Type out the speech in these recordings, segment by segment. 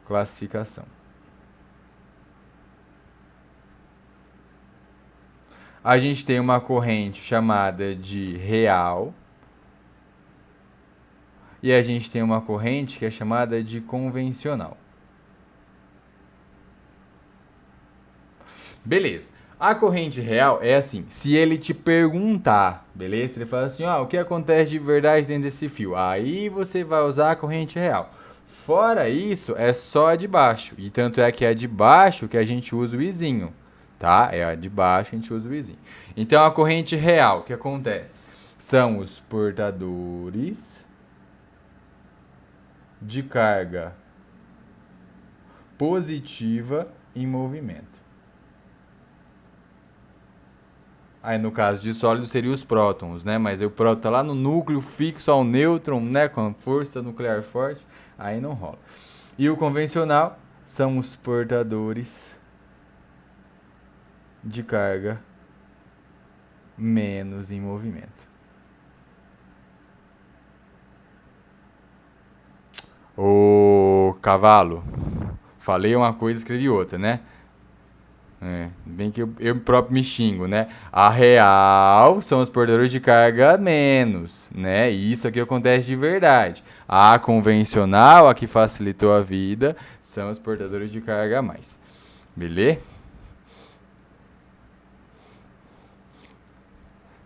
classificação. A gente tem uma corrente chamada de real. E a gente tem uma corrente que é chamada de convencional. Beleza. A corrente real é assim, se ele te perguntar, beleza? Ele fala assim, o que acontece de verdade dentro desse fio? Aí você vai usar a corrente real. Fora isso, é só a de baixo. E tanto é que é a de baixo que a gente usa o izinho, tá? É a de baixo que a gente usa o izinho. Então, a corrente real, o que acontece? São os portadores de carga positiva em movimento. Aí no caso de sólido seria os prótons, né? Mas o próton tá lá no núcleo fixo ao nêutron, né? Com força nuclear forte, aí não rola. E o convencional são os portadores de carga menos em movimento. Ô cavalo, falei uma coisa e escrevi outra, né? Bem que eu próprio me xingo, né? A real são os portadores de carga menos, né? E isso aqui acontece de verdade. A convencional, a que facilitou a vida, são os portadores de carga a mais. Beleza?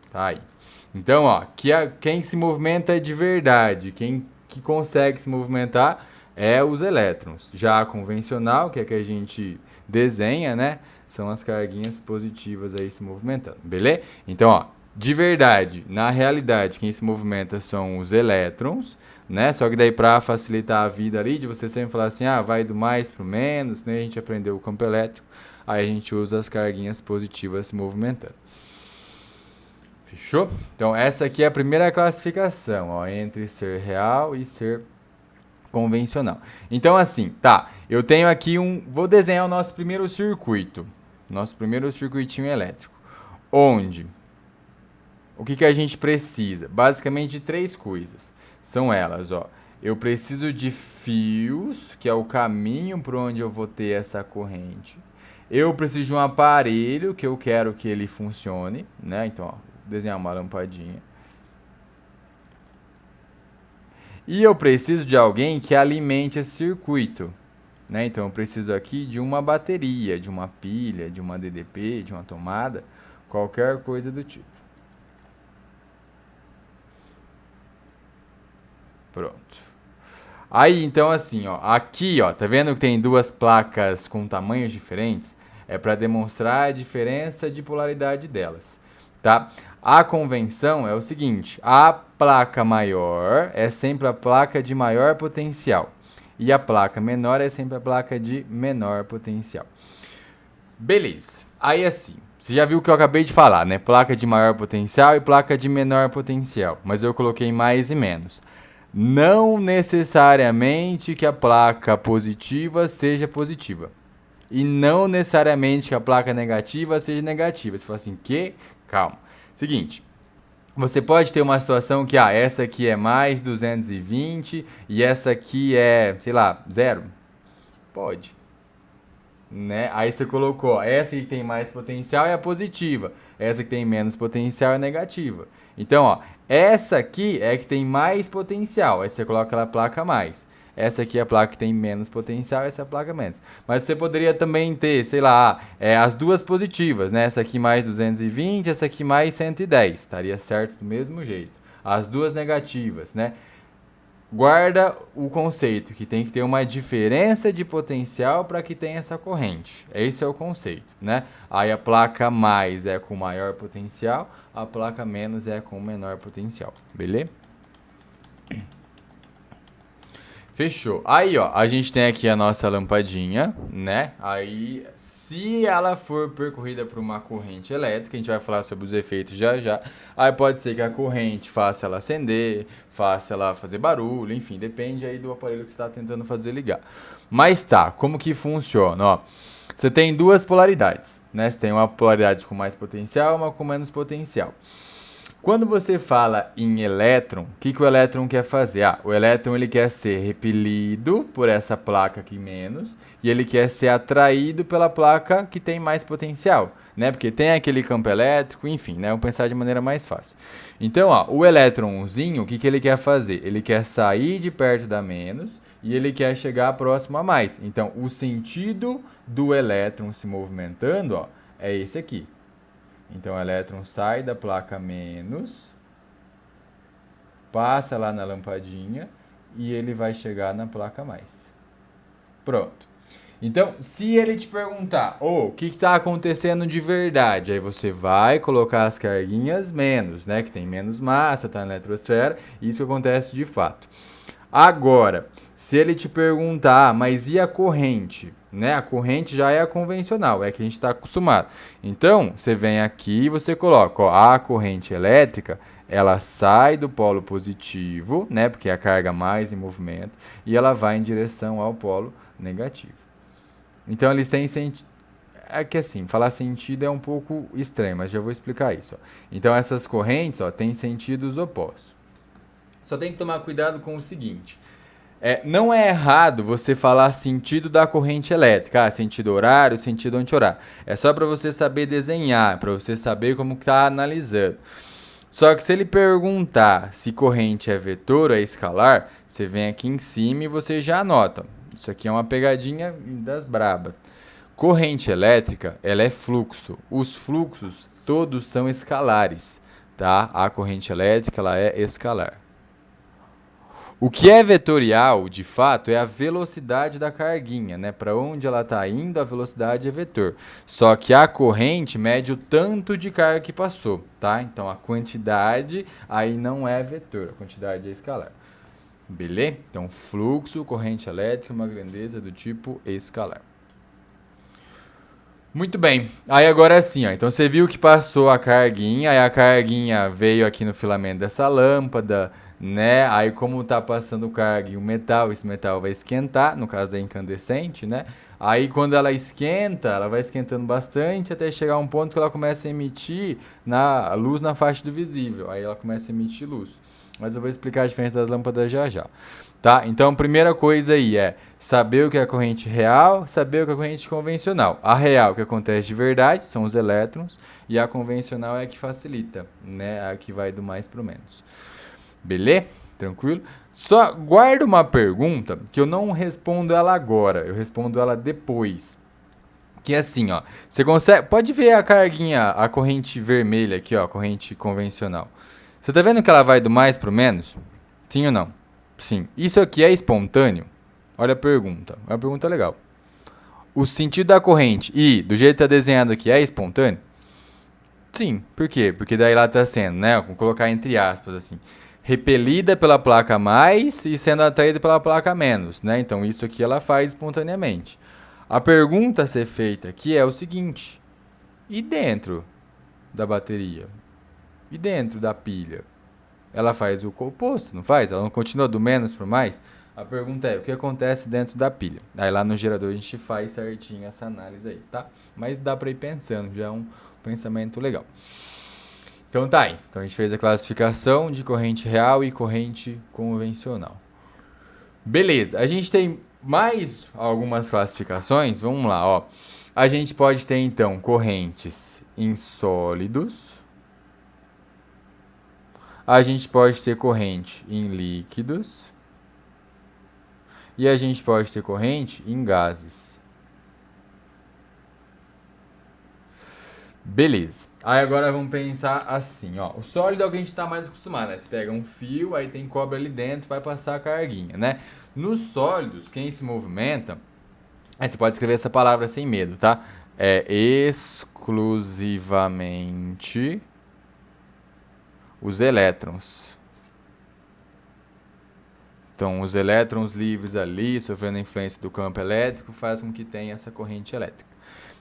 Tá aí. Então, quem se movimenta de verdade, quem que consegue se movimentar é os elétrons. Já a convencional, que é que a gente desenha, né? São as carguinhas positivas aí se movimentando, beleza? Então, de verdade, na realidade, quem se movimenta são os elétrons, né? Só que daí para facilitar a vida ali, de você sempre falar assim, vai do mais pro menos, né? A gente aprendeu o campo elétrico, aí a gente usa as carguinhas positivas se movimentando. Fechou? Então, essa aqui é a primeira classificação, entre ser real e ser convencional. Então, assim, eu tenho aqui vou desenhar o nosso primeiro circuito. Nosso primeiro circuitinho elétrico. Onde? O que a gente precisa? Basicamente de 3 coisas. São elas, Eu preciso de fios, que é o caminho por onde eu vou ter essa corrente. Eu preciso de um aparelho que eu quero que ele funcione, né? Então, vou desenhar uma lampadinha. E eu preciso de alguém que alimente esse circuito. Né? Então, eu preciso aqui de uma bateria, de uma pilha, de uma DDP, de uma tomada, qualquer coisa do tipo. Pronto. Aí, então, assim, aqui, tá vendo que tem 2 placas com tamanhos diferentes? É para demonstrar a diferença de polaridade delas, tá? A convenção é o seguinte, a placa maior é sempre a placa de maior potencial. E a placa menor é sempre a placa de menor potencial. Beleza. Aí assim, você já viu o que eu acabei de falar, né? Placa de maior potencial e placa de menor potencial. Mas eu coloquei mais e menos. Não necessariamente que a placa positiva seja positiva. E não necessariamente que a placa negativa seja negativa. Você fala assim, calma. Seguinte, você pode ter uma situação que, essa aqui é mais 220 e essa aqui é, sei lá, 0. Pode. Né? Aí você colocou, essa que tem mais potencial é a positiva, essa que tem menos potencial é a negativa. Então, essa aqui é que tem mais potencial, aí você coloca aquela placa a mais. Essa aqui é a placa que tem menos potencial, essa é a placa menos. Mas você poderia também ter, sei lá, as duas positivas, né? Essa aqui mais 220, essa aqui mais 110. Estaria certo do mesmo jeito. As duas negativas, né? Guarda o conceito que tem que ter uma diferença de potencial para que tenha essa corrente. Esse é o conceito, né? Aí a placa mais é com maior potencial, a placa menos é com menor potencial. Beleza? Fechou. Aí, a gente tem aqui a nossa lampadinha, né? Aí, se ela for percorrida por uma corrente elétrica, a gente vai falar sobre os efeitos já já. Aí pode ser que a corrente faça ela acender, faça ela fazer barulho, enfim, depende aí do aparelho que você está tentando fazer ligar. Mas como que funciona? Você tem 2 polaridades, né? Você tem uma polaridade com mais potencial, uma com menos potencial. Quando você fala em elétron, o que, que o elétron quer fazer? Ah, o elétron ele quer ser repelido por essa placa aqui menos e ele quer ser atraído pela placa que tem mais potencial, né? Porque tem aquele campo elétrico, enfim, né? Vamos pensar de maneira mais fácil. Então, ó, o elétronzinho, o que, que ele quer fazer? Ele quer sair de perto da menos e ele quer chegar próximo a mais. Então, o sentido do elétron se movimentando, ó, é esse aqui. Então, o elétron sai da placa menos, passa lá na lampadinha e ele vai chegar na placa mais. Pronto. Então, se ele te perguntar, o que está acontecendo de verdade? Aí você vai colocar as carguinhas menos, né? Que tem menos massa, tá na eletrosfera, isso acontece de fato. Agora, se ele te perguntar, mas e a corrente? Né? A corrente já é a convencional, é a que a gente está acostumado. Então, você vem aqui e você coloca, ó, a corrente elétrica, ela sai do polo positivo, né? Porque é a carga mais em movimento, e ela vai em direção ao polo negativo. Então, eles têm sentido. É que assim, falar sentido é um pouco estranho, mas já vou explicar isso. Ó. Então, essas correntes ó, têm sentidos opostos. Só tem que tomar cuidado com o seguinte. Não é errado você falar sentido da corrente elétrica, sentido horário, sentido anti-horário. É só para você saber desenhar, para você saber como está analisando. Só que se ele perguntar se corrente é vetor ou é escalar, você vem aqui em cima e você já anota. Isso aqui é uma pegadinha das brabas. Corrente elétrica, ela é fluxo. Os fluxos todos são escalares, tá? A corrente elétrica, ela é escalar. O que é vetorial, de fato, é a velocidade da carguinha, né? Para onde ela está indo, a velocidade é vetor. Só que a corrente mede o tanto de carga que passou, tá? Então a quantidade aí não é vetor, a quantidade é escalar. Beleza? Então fluxo, corrente elétrica, uma grandeza do tipo escalar. Muito bem. Aí agora assim, ó. Então você viu que passou a carguinha, aí a carguinha veio aqui no filamento dessa lâmpada, né? Aí como tá passando carga e o metal, esse metal vai esquentar, no caso da incandescente, né? Aí quando ela esquenta, ela vai esquentando bastante até chegar a um ponto que ela começa a emitir a luz na faixa do visível. Aí ela começa a emitir luz. Mas eu vou explicar a diferença das lâmpadas já já. Tá? Então, a primeira coisa aí é saber o que é a corrente real, saber o que é a corrente convencional. A real, o que acontece de verdade, são os elétrons, e a convencional é a que facilita, né? A que vai do mais para o menos. Beleza? Tranquilo? Só guarda uma pergunta que eu não respondo ela agora, eu respondo ela depois. Que é assim, ó. Você consegue. Pode ver a carguinha, a corrente vermelha aqui, ó, a corrente convencional. Você tá vendo que ela vai do mais para o menos? Sim ou não? Sim. Isso aqui é espontâneo? Olha a pergunta. É uma pergunta legal. O sentido da corrente e do jeito que está desenhado aqui é espontâneo? Sim. Por quê? Porque daí ela está sendo, né? Vou colocar entre aspas assim. Repelida pela placa mais e sendo atraída pela placa menos, né? Então isso aqui ela faz espontaneamente. A pergunta a ser feita aqui é o seguinte: e dentro da bateria? E dentro da pilha? Ela faz o oposto, não faz? Ela não continua do menos para o mais? A pergunta é, o que acontece dentro da pilha? Aí lá no gerador a gente faz certinho essa análise aí, tá? Mas dá para ir pensando, já é um pensamento legal. Então tá aí. Então a gente fez a classificação de corrente real e corrente convencional. Beleza, a gente tem mais algumas classificações, vamos lá, ó. A gente pode ter então correntes em sólidos. A gente pode ter corrente em líquidos. E a gente pode ter corrente em gases. Beleza. Aí agora vamos pensar assim, ó. O sólido é o que a gente está mais acostumado, né? Você pega um fio, aí tem cobre ali dentro, vai passar a carguinha, né? Nos sólidos, quem se movimenta... Aí você pode escrever essa palavra sem medo, tá? É exclusivamente os elétrons. Então, os elétrons livres ali, sofrendo a influência do campo elétrico, faz com que tenha essa corrente elétrica.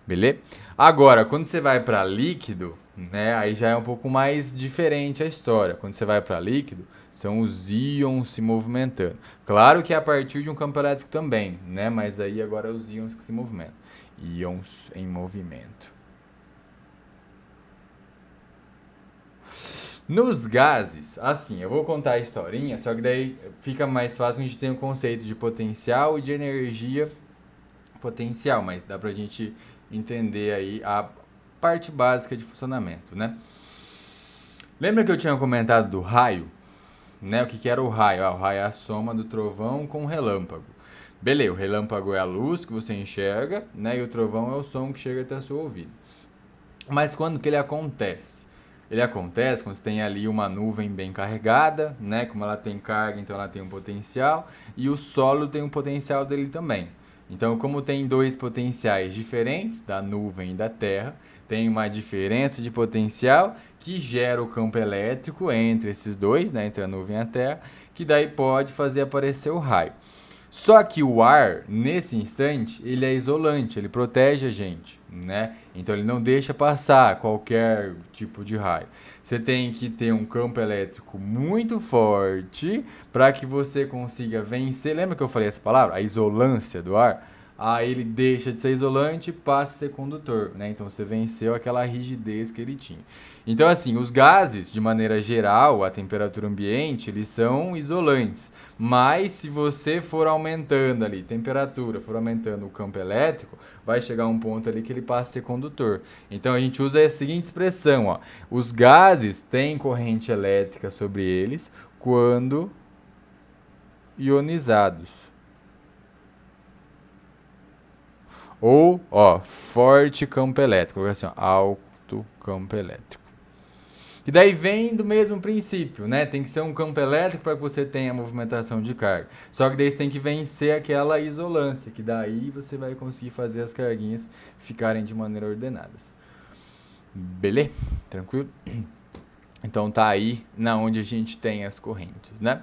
Beleza? Agora, quando você vai para líquido, né, aí já é um pouco mais diferente a história. Quando você vai para líquido, são os íons se movimentando. Claro que é a partir de um campo elétrico também, né, mas aí agora é os íons que se movimentam. Íons em movimento. Nos gases, assim, eu vou contar a historinha, só que daí fica mais fácil, a gente tem o conceito de potencial e de energia potencial, mas dá pra gente entender aí a parte básica de funcionamento, né? Lembra que eu tinha comentado do raio? Né? O que era o raio? O raio é a soma do trovão com o relâmpago. Beleza, o relâmpago é a luz que você enxerga, né? E o trovão é o som que chega até o seu ouvido. Mas quando que ele acontece? Ele acontece quando você tem ali uma nuvem bem carregada, né? Como ela tem carga, então ela tem um potencial, e o solo tem um potencial dele também. Então, como tem dois potenciais diferentes, da nuvem e da terra, tem uma diferença de potencial que gera o campo elétrico entre esses dois, né? Entre a nuvem e a terra, que daí pode fazer aparecer o raio. Só que o ar, nesse instante, ele é isolante, ele protege a gente, né? Então ele não deixa passar qualquer tipo de raio. Você tem que ter um campo elétrico muito forte para que você consiga vencer. Lembra que eu falei essa palavra? A isolância do ar? Aí ele deixa de ser isolante e passa a ser condutor, né? Então você venceu aquela rigidez que ele tinha. Então assim, os gases, de maneira geral, a temperatura ambiente, eles são isolantes. Mas se você for aumentando ali, temperatura, for aumentando o campo elétrico, vai chegar um ponto ali que ele passa a ser condutor. Então a gente usa a seguinte expressão, ó: os gases têm corrente elétrica sobre eles quando ionizados. Ou, ó, forte campo elétrico. Assim, ó, alto campo elétrico. E daí vem do mesmo princípio, né? Tem que ser um campo elétrico para que você tenha movimentação de carga. Só que daí você tem que vencer aquela isolância, que daí você vai conseguir fazer as carguinhas ficarem de maneira ordenadas. Beleza? Tranquilo? Então tá aí na onde a gente tem as correntes, né?